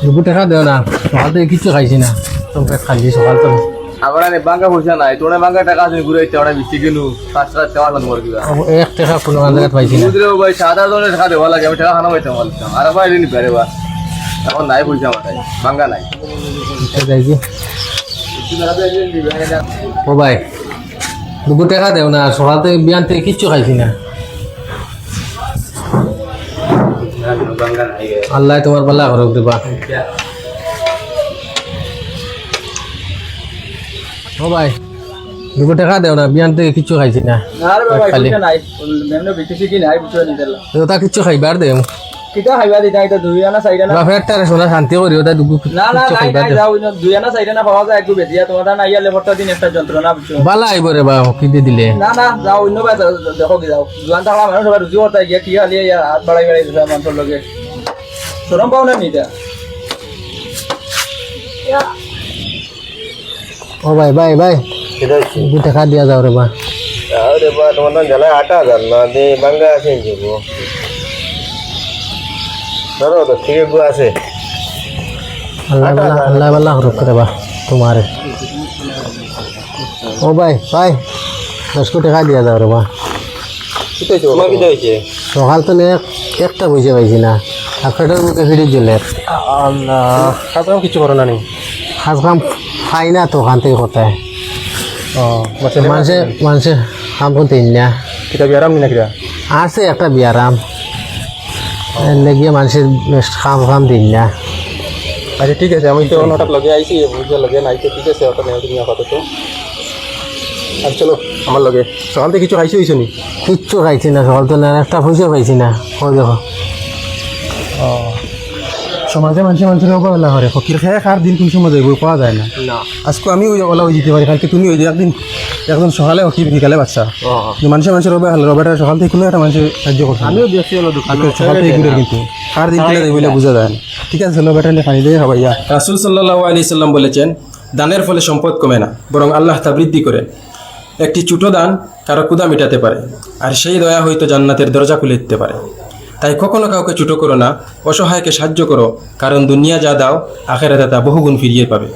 দুপুর টাকা দেও না, সকাল থেকে কিচ্ছু খাইছি না, তোমাকে খাইছি সকাল তো। আমার বাঙ্গা পয়সা নাই, তোর বাঙ্গা টাকা আছে ঘুরাইতে ওরা বৃষ্টি কিনু 5 টাকা তোমার কিবা 1 টাকা কোনো জায়গায় পাইছি না। বুঝলে ভাই 7,000 টাকা দেওয়া লাগে, আমি টাকা খানা পাইতাম বলতাম আর ভাই নি পারে বা এখন নাই পয়সা আমার বাঙ্গা নাই। যাইছি ও ভাই, দুপুর টাকা দেও না, সকাল থেকে বিয়ান থেকে কিচ্ছু খাইছি না। বাঙ্গা নাই আল্লাহ তোমার পাল্লা করুক দেবা। ও ভাই, দুপুর টাকা দেও না, বিয়ান থেকে কিচ্ছু খাইছি না। আর বাবা এটা নাই মেমনো বিটিসি কি নাই বুঝো নি দিলা তা কিচ্ছু খাইবার দেও, কিটা খাইবা দিতা এটা দুই আনা চাইরা না বাপের টারে সোনা শান্তি করি, ওটা দুপুর না না কিচ্ছু নাই খাইবার নাই দেও। যাও দুই আনা চাইরা না পাওয়া যায় একটু বেদিয়া তোমার না আইলে ফটো দিন একটা যন্ত্রণা বুঝছো বালা আইব রে বা, কি দিয়ে দিলে না না যাও অন্য বাই দেখো কি যাও জোয়ান থাকা মানুষ সবাই রুজি করতে গিয়া কি খালি হাত বাড়াই বাড়াই দিছে মানুষের লগে শরম পাও না নিটা ও ভাই ভাই ভাই, দুপুর টাকা দিয়া যাও রে বা। আরে বা তোমার না জ্বালা 8,000 না দে বাঙ্গা আছে যাবো ধরো তো ঠিক আছে। আল্লাহ বালা, আল্লাহ বালা করুক রে বা তোমারে। ও ভাই ভাই, 10 টাকা দিয়া যাও রে বা। তোমার কি হয়েছে? সকাল তো একটা পয়সা পাইছি না, আপনার মুখে ফিরে চলে। আল্লাহ খাতাম কিছু করো না নি? কাজ কাম খাই না তো ওখান থেকে কোথায় মানুষে কাম করতে না। কিটা বিয়ারাম নি না কিটা? আছে একটা বিয়ারাম লেগিয়ে মানুষের কাম দিন না। আচ্ছা ঠিক আছে, আমি তো হঠাৎ লগে আইছি, বুঝে লগে নাই তো ঠিক আছে, ওটা নেওয়া তুমি আপাতত। আর চলো আমার লগে। সকাল থেকে কিছু খাইছি হইছো নি? কিচ্ছু খাইছি না সকাল তো না, একটা পয়সা পাইছি না। ও দেখো সমাজে মানুষের অবহেলা করে, ফকির খেয়ে খার দিন কোন সময় যাইব পাওয়া যায় না। আজকে আমি ওই ওলা হয়ে যেতে পারি, কালকে তুমি ওই যে একদিন সকালে ফকির বিকালে বাচ্চা। মানুষের অবহেলা, রবাটা সকাল থেকে কোনো একটা মানুষের সাহায্য করছে। আমিও দেখছি হলো দোকান সকাল থেকে ঘুরে কিন্তু খার দিন কিনে দেবে বোঝা যায় না। ঠিক আছে চলো বেটা, খাই দিয়ে খাবাইয়া। রাসূল সাল্লাল্লাহু আলাইহি সাল্লাম বলেছেন, দানের ফলে সম্পদ কমে না, বরং আল্লাহ তা বৃদ্ধি করেন। একটি ছোট দান কারো ক্ষুধা মেটাতে পারে, আর সেই দয়া হয়তো জান্নাতের দরজা খুলে দিতে পারে। তাই কখনো কাউকে ছোট করো না, অসহায়কে সাহায্য করো, কারণ দুনিয়া যা দাও আখিরাতে তা বহুগুণ ফিরিয়ে পাবে।